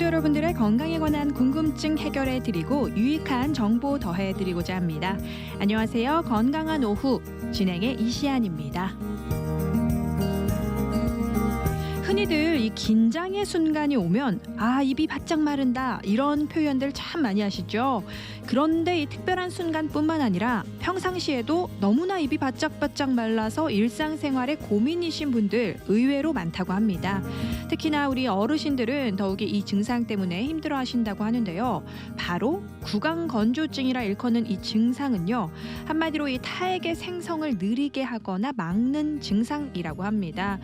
여러분들의 건강에 관한 궁금증 해결해드리고 유익한 정보 더해드리고자 합니다. 안녕하세요. 건강한 오후 진행의 이시안입니다. 흔히들 이 긴장의 순간이 오면 입이 바짝 마른다 이런 표현들 참 많이 하시죠. 그런데 이 특별한 순간뿐만 아니라 평상시에도 너무나 입이 바짝바짝 말라서 일상생활에 고민이신 분들 의외로 많다고 합니다. 특히나 우리 어르신들은 더욱이 이 증상 때문에 힘들어하신다고 하는데요. 바로 구강건조증이라 일컫는 이 증상은요. 한마디로 이 타액의 생성을 느리게 하거나 막는 증상이라고 합니다.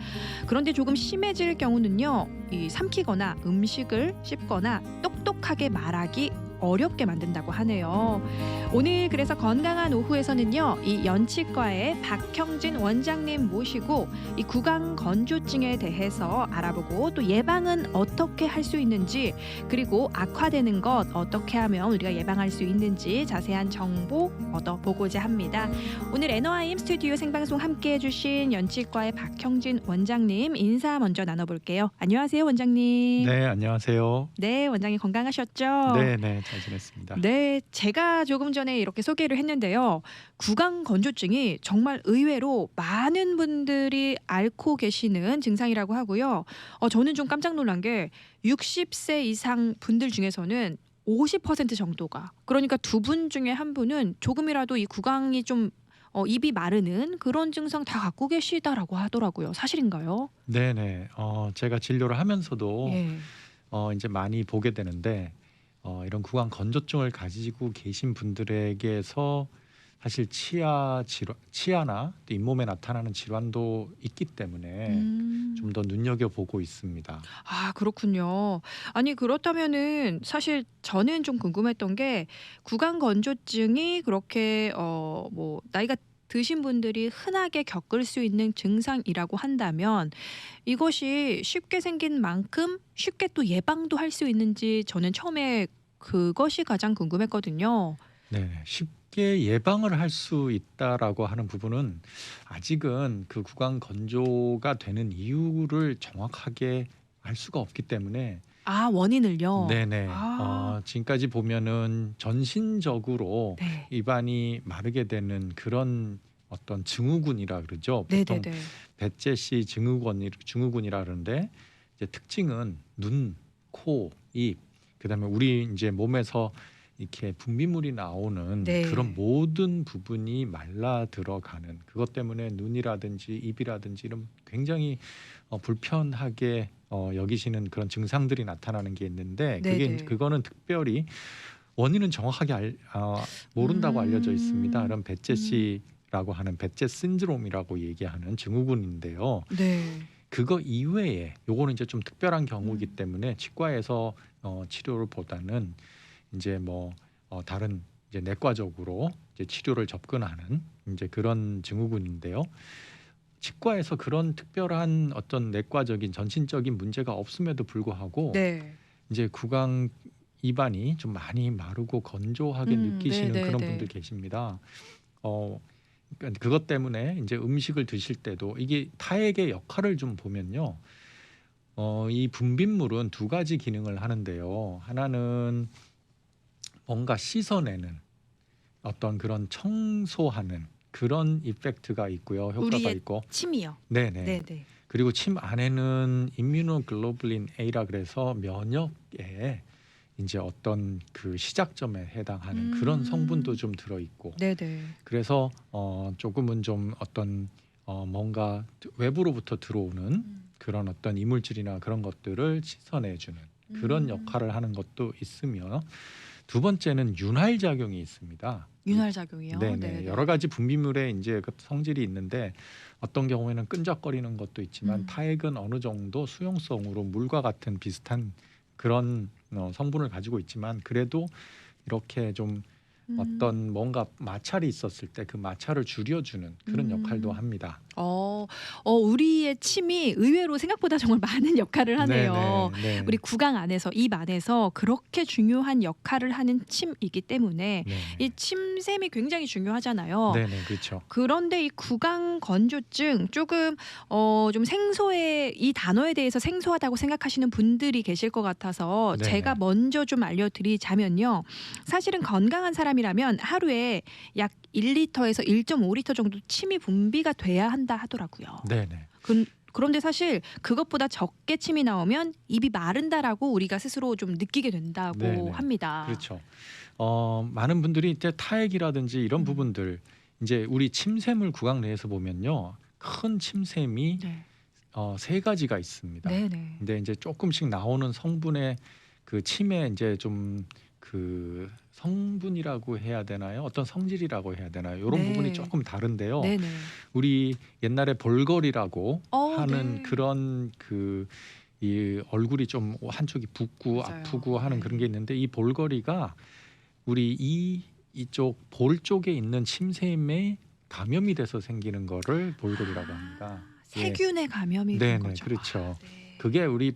그런데 조금 심해질 경우는요. 이 삼키거나 음식을 씹거나 똑똑하게 말하기 어렵게 만든다고 하네요. 오늘 그래서 건강한 오후에서는요. 이 연치과의 박형진 원장님 모시고 이 구강 건조증에 대해서 알아보고 또 예방은 어떻게 할 수 있는지 그리고 악화되는 것 어떻게 하면 우리가 예방할 수 있는지 자세한 정보 얻어보고자 합니다. 오늘 NOIM 스튜디오 생방송 함께해 주신 연치과의 박형진 원장님 인사 먼저 나눠볼게요. 안녕하세요 원장님. 네, 안녕하세요. 네, 원장님 건강하셨죠? 네, 잘 지냈습니다. 네, 제가 조금 전에 이렇게 소개를 했는데요. 구강 건조증이 정말 의외로 많은 분들이 앓고 계시는 증상이라고 하고요. 저는 좀 깜짝 놀란 게 60세 이상 분들 중에서는 50% 정도가 그러니까 두 분 중에 한 분은 조금이라도 이 구강이 좀 입이 마르는 그런 증상 다 갖고 계시다라고 하더라고요. 사실인가요? 네. 제가 진료를 하면서도 예. 이제 많이 보게 되는데 이런 구강 건조증을 가지고 계신 분들에게서 사실 치아나 또 잇몸에 나타나는 질환도 있기 때문에 좀 더 눈여겨보고 있습니다. 그렇군요. 아니 그렇다면은 사실 저는 좀 궁금했던 게 구강 건조증이 그렇게 뭐 나이가 드신 분들이 흔하게 겪을 수 있는 증상이라고 한다면 이것이 쉽게 생긴 만큼 쉽게 또 예방도 할 수 있는지 저는 처음에 그것이 가장 궁금했거든요. 네, 쉽게 예방을 할 수 있다라고 하는 부분은 아직은 그 구강 건조가 되는 이유를 정확하게 알 수가 없기 때문에 원인을요? 네네. 지금까지 보면은 전신적으로 네. 입안이 마르게 되는 그런 어떤 증후군이라 그러죠. 보통 네네네. 배째씨 증후군이라 그러는데 이제 특징은 눈, 코, 입, 그다음에 우리 이제 몸에서 이렇게 분비물이 나오는 네. 그런 모든 부분이 말라 들어가는 그것 때문에 눈이라든지 입이라든지 이런 굉장히 불편하게 여기시는 그런 증상들이 나타나는 게 있는데 네네. 그거는 특별히 원인은 정확하게 모른다고 알려져 있습니다. 그런 배째씨라고 하는 배째 신드롬이라고 얘기하는 증후군인데요. 네. 그거 이외에 요거는 이제 좀 특별한 경우이기 때문에 치과에서 치료를 보다는 이제 다른 이제 내과적으로 이제 치료를 접근하는 이제 그런 증후군인데요. 치과에서 그런 특별한 어떤 내과적인 전신적인 문제가 없음에도 불구하고 네. 이제 구강 입안이 좀 많이 마르고 건조하게 느끼시는 네네네. 그런 분들 계십니다. 그러니까 그것 때문에 이제 음식을 드실 때도 이게 타액의 역할을 좀 보면요. 이 분비물은 두 가지 기능을 하는데요. 하나는 뭔가 씻어내는 어떤 그런 청소하는 그런 이펙트가 있고요. 효과가 우리의 있고. 침이요. 네네. 네네. 그리고 침 안에는 임뮤노글로불린 A라 그래서 면역에 이제 어떤 그 시작점에 해당하는 그런 성분도 좀 들어 있고. 네네. 그래서 조금은 좀 어떤 뭔가 외부로부터 들어오는 그런 어떤 이물질이나 그런 것들을 씻어내주는 그런 역할을 하는 것도 있으며 두 번째는 윤활 작용이 있습니다. 윤활 작용이요? 네네. 여러 가지 분비물의 이제 그 성질이 있는데 어떤 경우에는 끈적거리는 것도 있지만 타액은 어느 정도 수용성으로 물과 같은 비슷한 그런 성분을 가지고 있지만 그래도 이렇게 좀 어떤 뭔가 마찰이 있었을 때 그 마찰을 줄여주는 그런 역할도 합니다. 우리의 침이 의외로 생각보다 정말 많은 역할을 하네요. 네네. 네. 우리 구강 안에서 입 안에서 그렇게 중요한 역할을 하는 침이기 때문에 네. 이 침샘이 굉장히 중요하잖아요. 네네 그렇죠. 그런데 이 구강 건조증 조금 좀 생소해 이 단어에 대해서 생소하다고 생각하시는 분들이 계실 것 같아서 네네. 제가 먼저 좀 알려드리자면요. 사실은 건강한 사람이라면 하루에 약 1리터에서 1.5리터 정도 침이 분비가 돼야 한다 하더라고요. 네네. 그런데 사실 그것보다 적게 침이 나오면 입이 마른다라고 우리가 스스로 좀 느끼게 된다고 네네. 합니다. 그렇죠. 많은 분들이 이제 타액이라든지 이런 부분들 이제 우리 침샘을 구강 내에서 보면요. 큰 침샘이 네. 3가지가 있습니다. 네네. 근데 이제 조금씩 나오는 성분의 그 침의 이제 좀 그 성분이라고 해야 되나요? 어떤 성질이라고 해야 되나요? 이런 네. 부분이 조금 다른데요. 네네. 우리 옛날에 볼거리라고 하는 네. 그런 이 얼굴이 좀 한쪽이 붓고 맞아요. 아프고 하는 네. 그런 게 있는데 이 볼거리가 우리 이쪽 볼 쪽에 있는 침샘에 감염이 돼서 생기는 거를 볼거리라고 합니다. 예. 세균의 감염이 된 네네 거죠. 그렇죠. 네. 그게 우리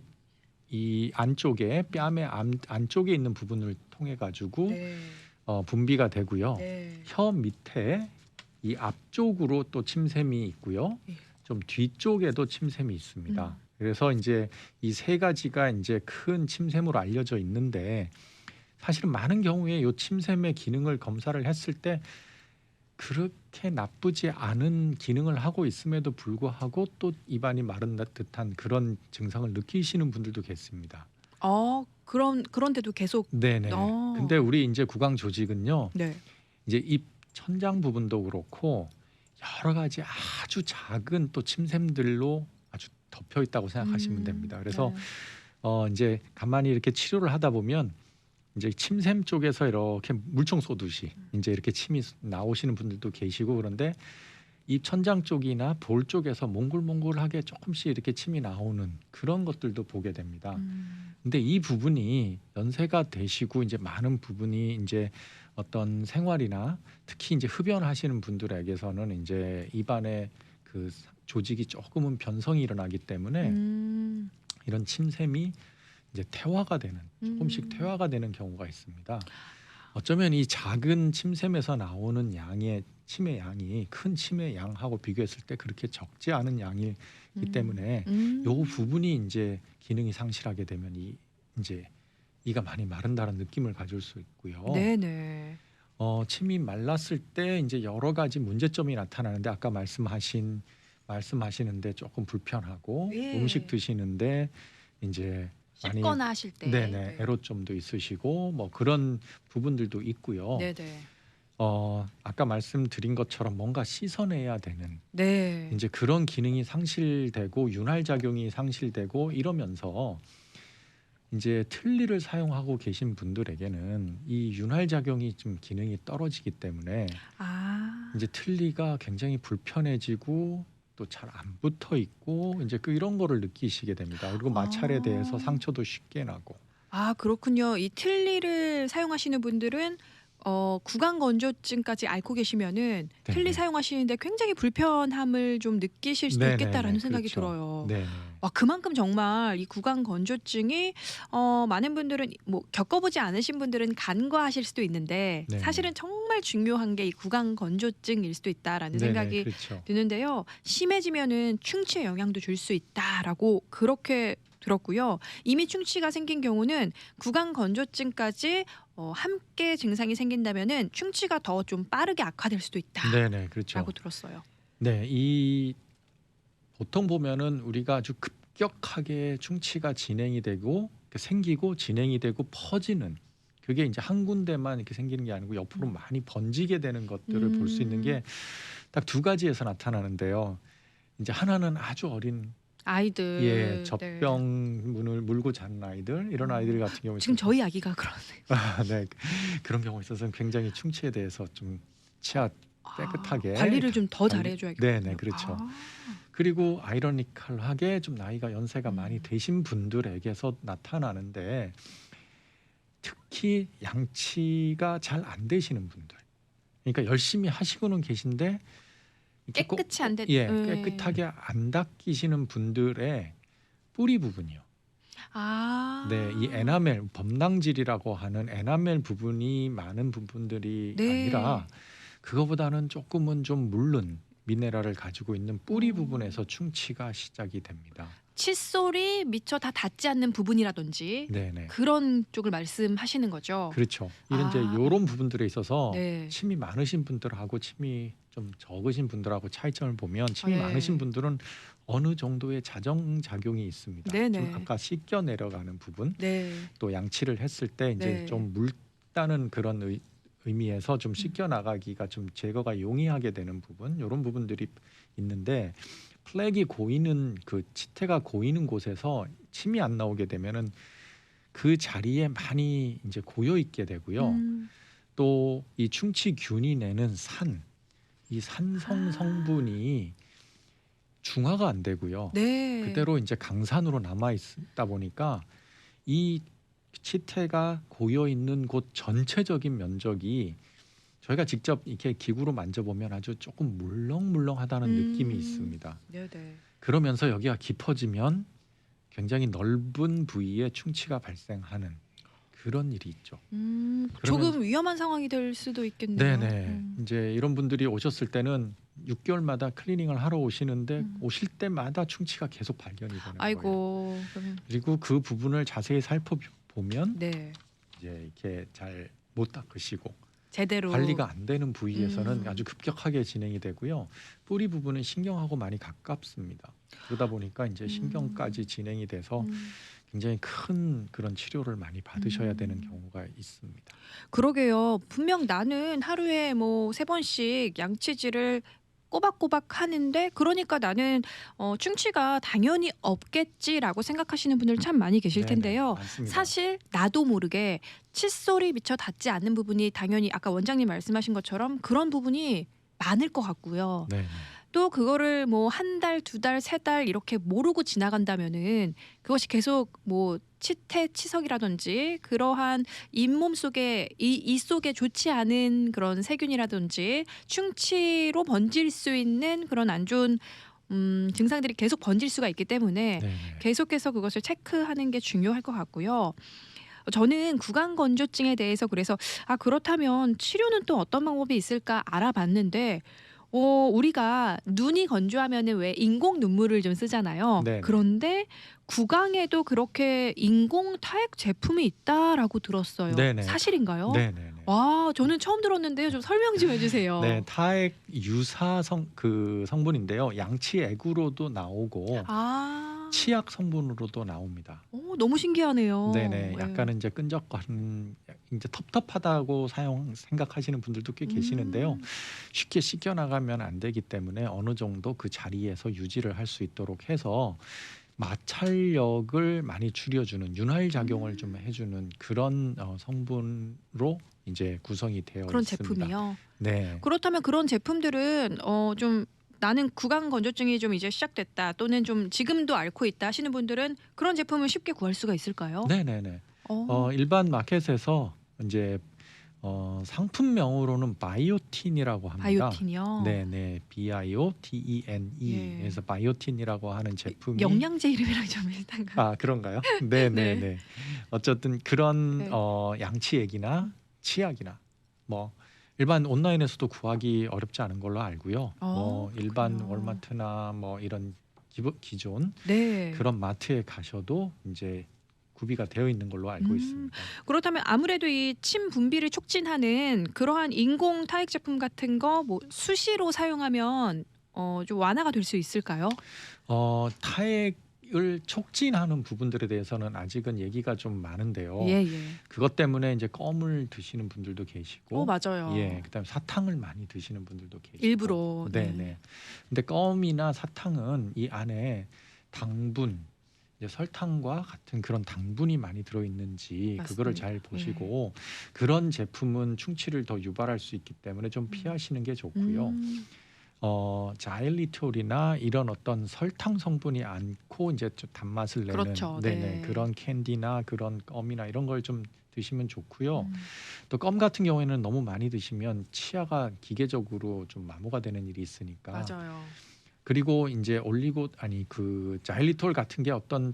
이 안쪽에 뺨의 안쪽에 있는 부분을 통해 가지고 네. 분비가 되고요. 네. 혀 밑에 이 앞쪽으로 또 침샘이 있고요. 예. 좀 뒤쪽에도 침샘이 있습니다. 그래서 이제 이 3가지가 이제 큰 침샘으로 알려져 있는데 사실은 많은 경우에 이 침샘의 기능을 검사를 했을 때 그렇게 나쁘지 않은 기능을 하고 있음에도 불구하고 또 입안이 마른 듯한 그런 증상을 느끼시는 분들도 계십니다. 그런데도 계속 네네. 근데 우리 이제 구강 조직은요. 네. 이제 입 천장 부분도 그렇고 여러 가지 아주 작은 또 침샘들로 아주 덮여 있다고 생각하시면 됩니다. 그래서 네. 이제 가만히 이렇게 치료를 하다 보면 이제 침샘 쪽에서 이렇게 물총 쏘듯이 이제 이렇게 침이 나오시는 분들도 계시고 그런데 입 천장 쪽이나 볼 쪽에서 몽글몽글하게 조금씩 이렇게 침이 나오는 그런 것들도 보게 됩니다. 근데 이 부분이 연세가 되시고 이제 많은 부분이 이제 어떤 생활이나 특히 이제 흡연하시는 분들에게서는 이제 입안에 그 조직이 조금은 변성이 일어나기 때문에 이런 침샘이 이제 퇴화가 되는 조금씩 퇴화가 되는 경우가 있습니다. 어쩌면 이 작은 침샘에서 나오는 양의 침의 양이 큰 침의 양하고 비교했을 때 그렇게 적지 않은 양이기 때문에 요 부분이 이제 기능이 상실하게 되면 이제 이가 많이 마른다는 느낌을 가질 수 있고요. 네네. 침이 말랐을 때 이제 여러 가지 문제점이 나타나는데 아까 말씀하시는데 조금 불편하고 예. 음식 드시는데 이제 많이 씹거나 하실 때. 네네 네. 애로점도 있으시고 뭐 그런 부분들도 있고요. 네네. 아까 말씀드린 것처럼 뭔가 씻어내야 되는 네. 이제 그런 기능이 상실되고 윤활 작용이 상실되고 이러면서 이제 틀니를 사용하고 계신 분들에게는 이 윤활 작용이 좀 기능이 떨어지기 때문에 이제 틀니가 굉장히 불편해지고 또 잘 안 붙어 있고 이제 이런 거를 느끼시게 됩니다. 그리고 마찰에 대해서 상처도 쉽게 나고. 그렇군요. 이 틀니를 사용하시는 분들은 구강 건조증까지 앓고 계시면은 네네. 틀니 사용하시는데 굉장히 불편함을 좀 느끼실 수도 네네네. 있겠다라는 생각이 그렇죠. 들어요. 네. 그만큼 정말 이 구강 건조증이 많은 분들은 뭐 겪어보지 않으신 분들은 간과하실 수도 있는데 네. 사실은 정말 중요한 게 이 구강 건조증일 수도 있다라는 네네. 생각이 그렇죠. 드는데요. 심해지면은 충치에 영향도 줄 수 있다라고 그렇게 들었고요. 이미 충치가 생긴 경우는 구강 건조증까지 함께 증상이 생긴다면은 충치가 더 좀 빠르게 악화될 수도 있다라고 네네. 그렇죠. 들었어요. 네, 보통 보면은 우리가 아주 급격하게 충치가 진행이 되고 생기고 진행이 되고 퍼지는 그게 이제 한 군데만 이렇게 생기는 게 아니고 옆으로 많이 번지게 되는 것들을 볼 수 있는 게 딱 2가지에서 나타나는데요. 이제 하나는 아주 어린 아이들. 젖병을 물고 자는 아이들 이런 아이들 같은 경우에 지금 있어서 저희 아기가 그러네요. 네, 그런 경우에 있어서는 굉장히 충치에 대해서 좀 치아 깨끗하게 관리를 좀 더 관리- 잘해줘야겠군요. 네네 그렇죠. 그리고 아이러니컬하게 좀 나이가 연세가 많이 되신 분들에게서 나타나는데 특히 양치가 잘 안 되시는 분들, 그러니까 열심히 하시고는 계신데 이렇게 깨끗이 안 된. 예, 깨끗하게 안 닦이시는 분들의 뿌리 부분이요. 아. 네, 이 에나멜 범낭질이라고 하는 에나멜 부분이 많은 부분들이 네. 아니라 그거보다는 조금은 좀 물른 미네랄을 가지고 있는 뿌리 어. 부분에서 충치가 시작이 됩니다. 칫솔이 미처 다 닿지 않는 부분이라든지 네네. 그런 쪽을 말씀하시는 거죠. 그렇죠. 이런 이제 아. 이런 부분들에 있어서 네. 침이 많으신 분들하고 침이 좀 적으신 분들하고 차이점을 보면 침이 예. 많으신 분들은 어느 정도의 자정 작용이 있습니다. 네네. 좀 아까 씻겨 내려가는 부분, 네. 또 양치를 했을 때 이제 네. 좀 묽다는 그런 의미에서 좀 씻겨 나가기가 좀 제거가 용이하게 되는 부분, 이런 부분들이 있는데 플렉이 고이는 그 치태가 고이는 곳에서 침이 안 나오게 되면은 그 자리에 많이 이제 고여 있게 되고요. 음. 또 이 충치균이 내는 이 산성 아. 성분이 중화가 안 되고요. 네. 그대로 이제 강산으로 남아 있다 보니까 이 치태가 고여 있는 곳 전체적인 면적이 저희가 직접 이렇게 기구로 만져보면 아주 조금 물렁물렁하다는 느낌이 있습니다. 네네. 그러면서 여기가 깊어지면 굉장히 넓은 부위에 충치가 발생하는 그런 일이 있죠. 조금 위험한 상황이 될 수도 있겠네요. 네네. 이제 이런 분들이 오셨을 때는 6개월마다 클리닝을 하러 오시는데 오실 때마다 충치가 계속 발견이 되는 거예요. 아이고. 그러면 그리고 그 부분을 자세히 살펴보면 네. 이제 이렇게 잘 못 닦으시고 제대로 관리가 안 되는 부위에서는 음. 아주 급격하게 진행이 되고요. 뿌리 부분은 신경하고 많이 가깝습니다. 그러다 보니까 이제 신경까지 진행이 돼서 음. 굉장히 큰 그런 치료를 많이 받으셔야 되는 경우가 있습니다. 그러게요. 분명 나는 하루에 뭐 3번씩 양치질을 꼬박꼬박 하는데 그러니까 나는 충치가 당연히 없겠지라고 생각하시는 분들 참 많이 계실 네네, 텐데요. 맞습니다. 사실 나도 모르게 칫솔이 미처 닿지 않는 부분이 당연히 아까 원장님 말씀하신 것처럼 그런 부분이 많을 것 같고요. 네. 또 그거를 뭐 1달, 2달, 3달 이렇게 모르고 지나간다면은 그것이 계속 뭐 치태, 치석이라든지 그러한 잇몸 속에 이 속에 좋지 않은 그런 세균이라든지 충치로 번질 수 있는 그런 안 좋은 증상들이 계속 번질 수가 있기 때문에 네. 계속해서 그것을 체크하는 게 중요할 것 같고요. 저는 구강 건조증에 대해서 그래서 그렇다면 치료는 또 어떤 방법이 있을까 알아봤는데 우리가 눈이 건조하면은 왜 인공 눈물을 좀 쓰잖아요. 네네. 그런데 구강에도 그렇게 인공 타액 제품이 있다라고 들었어요. 네네. 사실인가요? 네네네. 와, 저는 처음 들었는데요. 좀 설명 좀 해주세요. 네, 타액 유사 그 성분인데요. 양치액으로도 나오고 치약 성분으로도 나옵니다. 너무 신기하네요. 네네, 예. 약간은 이제 끈적거리는 이제 텁텁하다고 생각하시는 분들도 꽤 계시는데요. 쉽게 씻겨 나가면 안 되기 때문에 어느 정도 그 자리에서 유지를 할 수 있도록 해서 마찰력을 많이 줄여주는 윤활 작용을 좀 해주는 그런 성분으로 이제 구성이 되어 그런 있습니다. 제품이요. 네. 그렇다면 그런 제품들은 좀 나는 구강 건조증이 좀 이제 시작됐다 또는 좀 지금도 앓고 있다 하시는 분들은 그런 제품을 쉽게 구할 수가 있을까요? 네네네. 어. 일반 마켓에서 이제 상품명으로는 바이오틴이라고 합니다. 바이오틴이요. 네네, BIOTENE에서 예. 바이오틴이라고 하는 제품이 영양제 이름이랑 좀 비슷한가요? 그런가요? 네네네. 네. 어쨌든 그런 네. 양치액이나 치약이나 뭐 일반 온라인에서도 구하기 어렵지 않은 걸로 알고요. 뭐 일반 그렇군요. 월마트나 뭐 이런 기존 네. 그런 마트에 가셔도 이제 구비가 되어 있는 걸로 알고 있습니다. 그렇다면 아무래도 이 침 분비를 촉진하는 그러한 인공 타액 제품 같은 거 뭐 수시로 사용하면 좀 완화가 될 수 있을까요? 타액을 촉진하는 부분들에 대해서는 아직은 얘기가 좀 많은데요. 예. 그것 때문에 이제 껌을 드시는 분들도 계시고, 맞아요. 예, 그다음에 사탕을 많이 드시는 분들도 계시고, 일부러. 네네. 근데 껌이나 사탕은 이 안에 당분, 이제 설탕과 같은 그런 당분이 많이 들어있는지 그거를 맞습니다. 잘 보시고 그런 제품은 충치를 더 유발할 수 있기 때문에 좀 피하시는 게 좋고요. 자일리톨이나 이런 어떤 설탕 성분이 않고 이제 좀 단맛을 내는 그렇죠. 네네 네. 그런 캔디나 그런 껌이나 이런 걸 좀 드시면 좋고요. 음. 또 껌 같은 경우에는 너무 많이 드시면 치아가 기계적으로 좀 마모가 되는 일이 있으니까. 맞아요. 그리고 이제 그 자일리톨 같은 게 어떤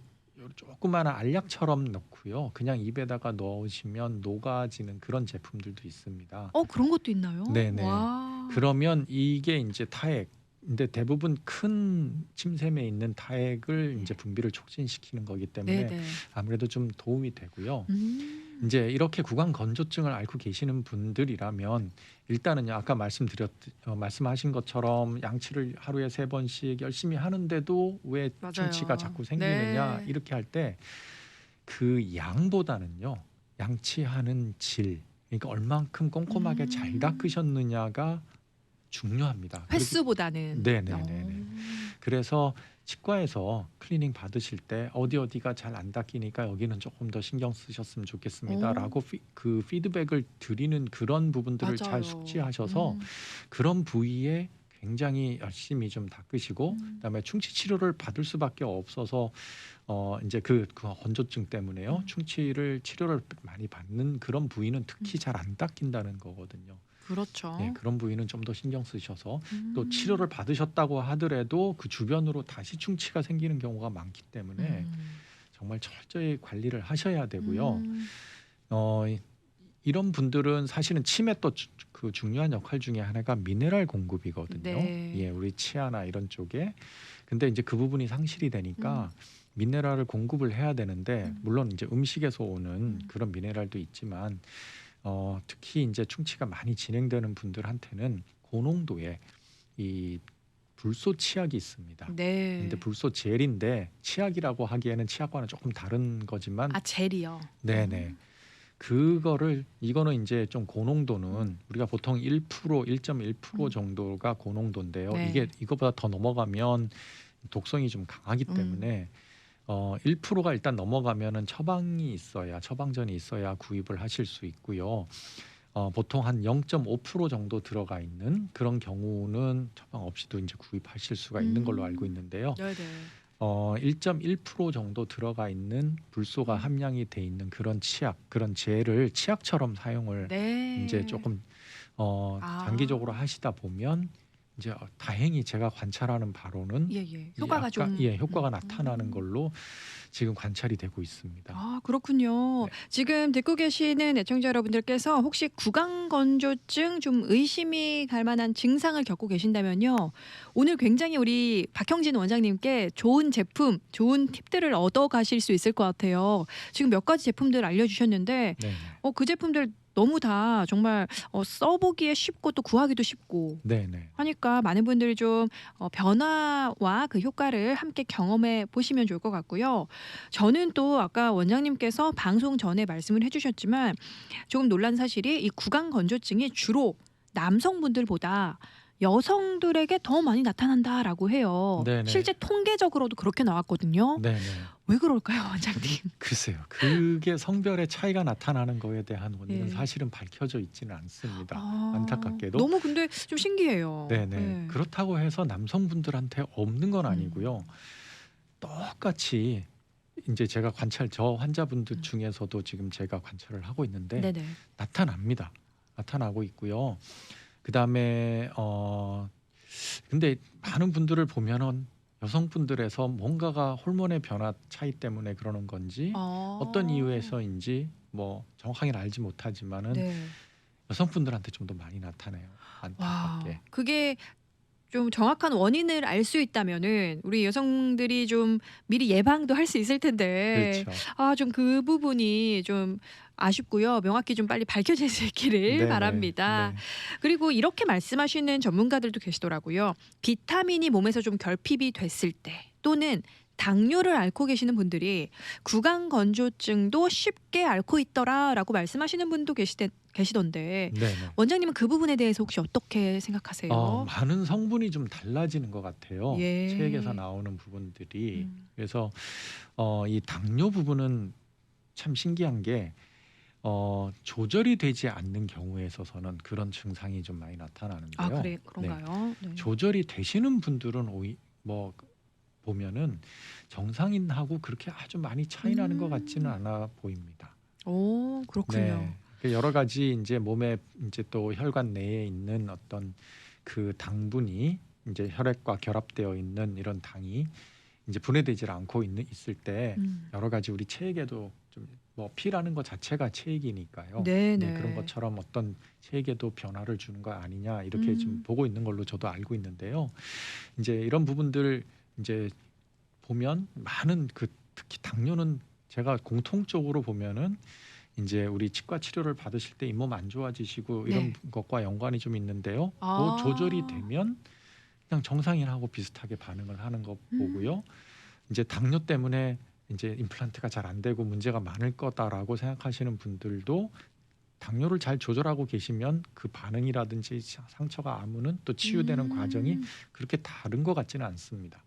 조그마한 알약처럼 넣고요. 그냥 입에다가 넣으시면 녹아지는 그런 제품들도 있습니다. 그런 것도 있나요? 네네. 와. 그러면 이게 이제 타액. 근데 대부분 큰 침샘에 있는 타액을 이제 분비를 촉진시키는 거기 때문에 네네. 아무래도 좀 도움이 되고요. 음. 이제 이렇게 구강 건조증을 앓고 계시는 분들이라면 일단은요. 아까 말씀하신 것처럼 양치를 하루에 3번씩 열심히 하는데도 왜 충치가 맞아요. 자꾸 생기느냐 네. 이렇게 할 때 그 양보다는요. 양치하는 질, 그러니까 얼만큼 꼼꼼하게 잘 음. 닦으셨느냐가 중요합니다. 횟수보다는. 네네네네. 그래서 치과에서 클리닝 받으실 때 어디가 잘 안 닦이니까 여기는 조금 더 신경 쓰셨으면 어. 좋겠습니다라고 그 피드백을 드리는 그런 부분들을 잘 맞아요. 숙지하셔서 그런 부위에 굉장히 열심히 좀 닦으시고 그다음에 충치 치료를 받을 수밖에 없어서 이제 그 건조증 때문에요. 치료를 많이 받는 그런 부위는 특히 잘 안 닦인다는 거거든요. 그렇죠. 예, 그런 부위는 좀 더 신경 쓰셔서 또 음. 치료를 받으셨다고 하더라도 그 주변으로 다시 충치가 생기는 경우가 많기 때문에 음. 정말 철저히 관리를 하셔야 되고요. 음. 이런 분들은 사실은 침의 또 그 중요한 역할 중에 하나가 미네랄 공급이거든요. 네. 예, 우리 치아나 이런 쪽에. 근데 이제 그 부분이 상실이 되니까 음. 미네랄을 공급을 해야 되는데 음. 물론 이제 음식에서 오는 그런 미네랄도 있지만 특히 이제 충치가 많이 진행되는 분들한테는 고농도의 이 불소 치약이 있습니다. 근데 네. 불소 젤인데 치약이라고 하기에는 치약과는 조금 다른 거지만 젤이요. 네네. 이거는 이제 좀 고농도는 우리가 보통 1%, 1.1% 정도가 고농도인데요. 네. 이거보다 더 넘어가면 독성이 좀 강하기 때문에 1%가 일단 넘어가면은 처방전이 있어야 구입을 하실 수 있고요. 보통 한 0.5% 정도 들어가 있는 그런 경우는 처방 없이도 이제 구입하실 수가 있는 걸로 알고 있는데요. 네네. 1.1% 정도 들어가 있는 불소가 함량이 돼 있는 그런 그런 젤을 치약처럼 사용을 네. 이제 조금 아. 장기적으로 하시다 보면 이제 다행히 제가 관찰하는 바로는 예예. 이제 효과가 좀 효과가 나타나는 걸로 지금 관찰이 되고 있습니다. 그렇군요. 네. 지금 듣고 계시는 애청자 여러분들께서 혹시 구강 건조증 좀 의심이 갈 만한 증상을 겪고 계신다면요. 오늘 굉장히 우리 박형진 원장님께 좋은 제품, 좋은 팁들을 얻어 가실 수 있을 것 같아요. 지금 몇 가지 제품들 알려주셨는데 네네. 그 제품들 너무 다 정말 써보기에 쉽고 또 구하기도 쉽고 네네. 하니까 많은 분들이 좀 변화와 그 효과를 함께 경험해 보시면 좋을 것 같고요. 저는 또 아까 원장님께서 방송 전에 말씀을 해주셨지만 조금 놀란 사실이 이 구강 건조증이 주로 남성분들보다 여성들에게 더 많이 나타난다라고 해요. 네네. 실제 통계적으로도 그렇게 나왔거든요. 네네. 왜 그럴까요, 원장님? 글쎄요. 그게 성별의 차이가 나타나는 거에 대한 원인은 예. 사실은 밝혀져 있지는 않습니다. 아, 안타깝게도. 너무 근데 좀 신기해요. 네네. 예. 그렇다고 해서 남성분들한테 없는 건 아니고요. 똑같이 이제 저 환자분들 중에서도 지금 제가 관찰을 하고 있는데 네네. 나타납니다. 나타나고 있고요. 그다음에 근데 많은 분들을 보면은 여성분들에서 뭔가가 호르몬의 변화 차이 때문에 그러는 건지 어떤 이유에서인지 뭐 정확하게는 알지 못하지만은 네. 여성분들한테 좀 더 많이 나타나요. 안타깝게. 와, 그게 좀 정확한 원인을 알 수 있다면은 우리 여성들이 좀 미리 예방도 할 수 있을 텐데 그렇죠. 좀 그 부분이 좀 아쉽고요. 명확히 좀 빨리 밝혀질 수 있기를 네네. 바랍니다. 네. 그리고 이렇게 말씀하시는 전문가들도 계시더라고요. 비타민이 몸에서 좀 결핍이 됐을 때 또는 당뇨를 앓고 계시는 분들이 구강 건조증도 쉽게 앓고 있더라라고 말씀하시는 분도 계시던데 네네. 원장님은 그 부분에 대해서 혹시 어떻게 생각하세요? 많은 성분이 좀 달라지는 것 같아요. 예. 체액에서 나오는 부분들이. 음. 그래서 이 당뇨 부분은 참 신기한 게 조절이 되지 않는 경우에 있어서는 그런 증상이 좀 많이 나타나는데요. 네. 그런가요? 네. 조절이 되시는 분들은 뭐 보면은 정상인하고 그렇게 아주 많이 차이 나는 것 같지는 않아 보입니다. 오, 그렇군요. 네. 여러 가지 이제 몸에 이제 또 혈관 내에 있는 어떤 그 당분이 이제 혈액과 결합되어 있는 이런 당이 이제 분해되질 않고 있을 때 음. 여러 가지 우리 체액에도 좀 뭐 피라는 것 자체가 체액이니까요. 네, 네, 그런 네. 것처럼 어떤 체액에도 변화를 주는 거 아니냐 이렇게 지금 음. 보고 있는 걸로 저도 알고 있는데요. 이제 이런 부분들 이제 보면 많은 특히 당뇨는 제가 공통적으로 보면은 이제 우리 치과 치료를 받으실 때 잇몸 안 좋아지시고 이런 네. 것과 연관이 좀 있는데요. 아. 조절이 되면 그냥 정상인하고 비슷하게 반응을 하는 거 보고요. 이제 당뇨 때문에 이제 임플란트가 잘 안 되고 문제가 많을 거다라고 생각하시는 분들도 당뇨를 잘 조절하고 계시면 그 반응이라든지 상처가 아무는 또 치유되는 과정이 그렇게 다른 것 같지는 않습니다.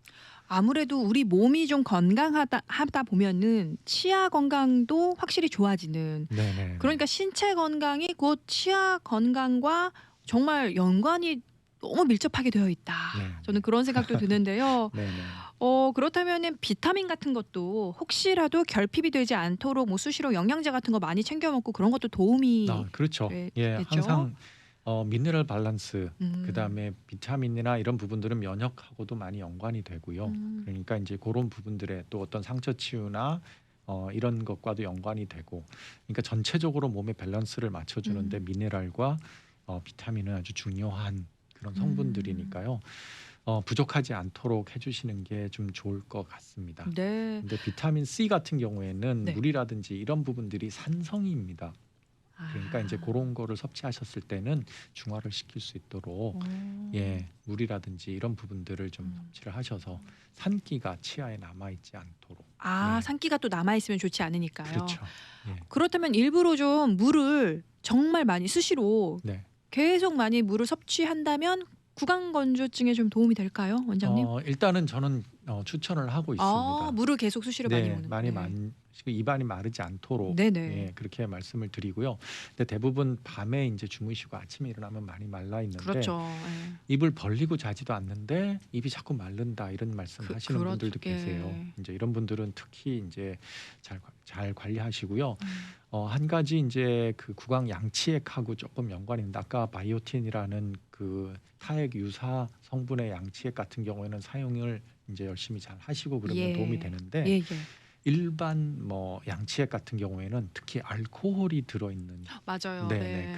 아무래도 우리 몸이 좀 하다 보면은 치아 건강도 확실히 좋아지는. 네네. 그러니까 신체 건강이 곧 치아 건강과 정말 연관이 너무 밀접하게 되어 있다. 네. 저는 그런 생각도 드는데요. 네네. 그렇다면은 비타민 같은 것도 혹시라도 결핍이 되지 않도록 뭐 수시로 영양제 같은 거 많이 챙겨 먹고 그런 것도 도움이 그렇죠. 예, 되겠죠? 항상 미네랄 밸런스, 음. 그다음에 비타민이나 이런 부분들은 면역하고도 많이 연관이 되고요. 그러니까 이제 그런 부분들에 또 어떤 상처 치유나 이런 것과도 연관이 되고, 그러니까 전체적으로 몸의 밸런스를 맞춰주는데 미네랄과 비타민은 아주 중요한 그런 성분들이니까요. 부족하지 않도록 해주시는 게 좀 좋을 것 같습니다. 네. 근데 비타민 C 같은 경우에는 네. 물이라든지 이런 부분들이 산성입니다. 그러니까 이제 그런 거를 섭취하셨을 때는 중화를 시킬 수 있도록 물이라든지 이런 부분들을 좀 섭취를 하셔서 산기가 치아에 남아 있지 않도록. 네. 산기가 또 남아 있으면 좋지 않으니까요. 그렇죠. 예. 그렇다면 일부러 좀 물을 정말 많이 수시로 네. 계속 많이 물을 섭취한다면 구강 건조증에 좀 도움이 될까요, 원장님? 일단은 저는 추천을 하고 있습니다. 물을 계속 수시로 많이 먹는. 많이 마시고 입안이 마르지 않도록 네네. 그렇게 말씀을 드리고요. 근데 대부분 밤에 이제 주무시고 아침에 일어나면 많이 말라 있는데 그렇죠. 입을 벌리고 자지도 않는데 입이 자꾸 마른다 이런 말씀하시는 분들도 계세요. 이제 이런 분들은 특히 이제 잘 관리하시고요. 한 가지 이제 그 구강 양치액하고 조금 연관이 있는데 아까 바이오틴이라는 그 타액 유사 성분의 양치액 같은 경우에는 사용을 이제 열심히 잘 하시고 그러면 도움이 되는데 일반 뭐 양치액 같은 경우에는 특히 알코올이 들어있는 맞아요.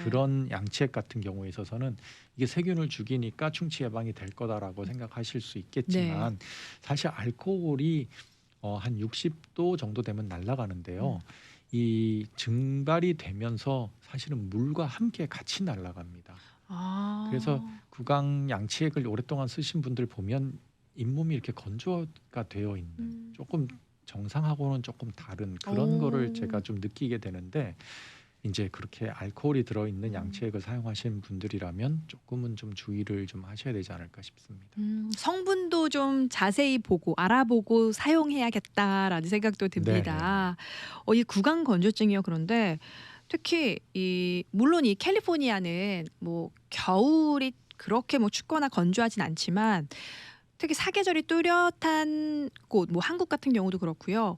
그런 양치액 같은 경우에 있어서는 이게 세균을 죽이니까 충치 예방이 될 거다라고 생각하실 수 있겠지만 사실 알코올이 한 60도 정도 되면 날아가는데요. 이 증발이 되면서 사실은 물과 함께 같이 날아갑니다. 그래서 구강 양치액을 오랫동안 쓰신 분들 보면 잇몸이 이렇게 건조가 되어 있는 조금 정상하고는 조금 다른 그런 거를 제가 좀 느끼게 되는데 이제 그렇게 알코올이 들어있는 양치액을 사용하시는 분들이라면 조금은 좀 주의를 좀 하셔야 되지 않을까 싶습니다. 성분도 좀 자세히 보고 알아보고 사용해야겠다라는 생각도 듭니다. 이 구강 건조증이요. 그런데 특히 물론 이 캘리포니아는 뭐 겨울이 그렇게 뭐 춥거나 건조하진 않지만 특히 사계절이 뚜렷한 곳, 뭐 한국 같은 경우도 그렇고요.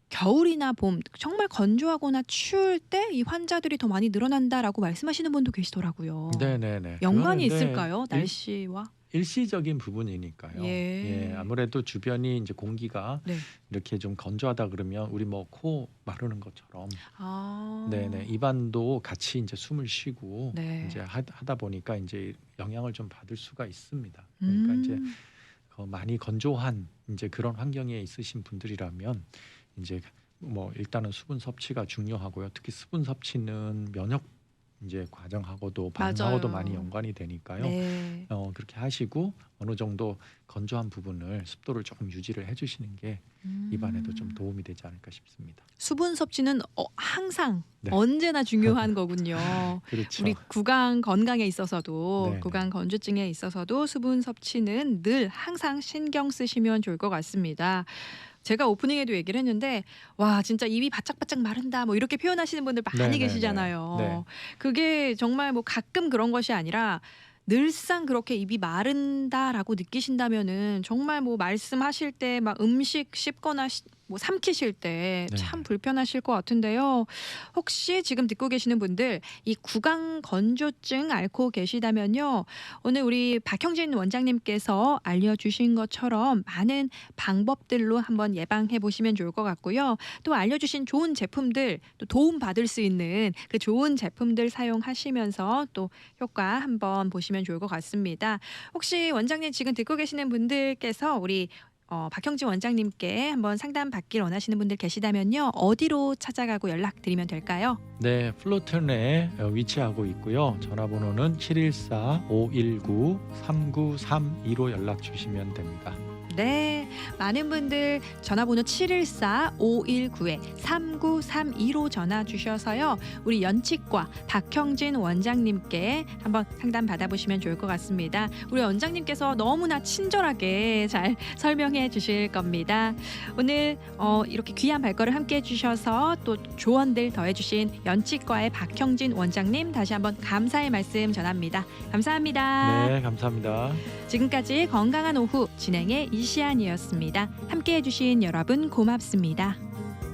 겨울이나 봄 정말 건조하거나 추울 때 이 환자들이 더 많이 늘어난다라고 말씀하시는 분도 계시더라고요. 네네네. 연관이 그거는 있을까요? 날씨와? 일시적인 부분이니까요. 아무래도 주변이 이제 공기가 이렇게 좀 건조하다 그러면 우리 뭐 코 마르는 것처럼 입안도 같이 이제 숨을 쉬고 이제 하다 보니까 이제 영향을 좀 받을 수가 있습니다. 그러니까 이제 많이 건조한 이제 그런 환경에 있으신 분들이라면 이제 뭐 일단은 수분 섭취가 중요하고요. 특히 수분 섭취는 면역 이제 과정하고도 반응하고도 많이 연관이 되니까요. 그렇게 하시고 어느 정도 건조한 부분을 습도를 조금 유지를 해주시는 게 입안에도 좀 도움이 되지 않을까 싶습니다. 수분 섭취는 항상 언제나 중요한 거군요. 그렇죠. 우리 구강 건강에 있어서도 구강 건조증에 있어서도 수분 섭취는 늘 항상 신경 쓰시면 좋을 것 같습니다. 제가 오프닝에도 얘기를 했는데 와 진짜 입이 바짝바짝 마른다 뭐 이렇게 표현하시는 분들 많이 네네네. 계시잖아요. 네. 그게 정말 뭐 가끔 그런 것이 아니라 늘상 그렇게 입이 마른다라고 느끼신다면은 정말 뭐 말씀하실 때 막 음식 씹거나 뭐 삼키실 때 참 네. 불편하실 것 같은데요. 혹시 지금 듣고 계시는 분들 이 구강 건조증 앓고 계시다면요. 오늘 우리 박형진 원장님께서 알려주신 것처럼 많은 방법들로 한번 예방해 보시면 좋을 것 같고요. 또 알려주신 좋은 제품들 또 도움 받을 수 있는 그 좋은 제품들 사용하시면서 또 효과 한번 보시면 좋을 것 같습니다. 혹시 원장님 지금 듣고 계시는 분들께서 우리 박형진 원장님께 한번 상담 받길 원하시는 분들 계시다면요. 어디로 찾아가고 연락드리면 될까요? 네, 플로튼에 위치하고 있고요. 전화번호는 714-519-3932로 연락 주시면 됩니다. 네, 많은 분들 전화번호 714-519-3932로 전화 주셔서요. 우리 연치과 박형진 원장님께 한번 상담 받아보시면 좋을 것 같습니다. 우리 원장님께서 너무나 친절하게 잘 설명해 주실 겁니다. 오늘 이렇게 귀한 발걸음 함께 해주셔서 또 조언들 더해주신 연치과의 박형진 원장님 다시 한번 감사의 말씀 전합니다. 감사합니다. 네, 감사합니다. 지금까지 건강한 오후 진행의 이시안이었습니다. 함께해 주신 여러분 고맙습니다.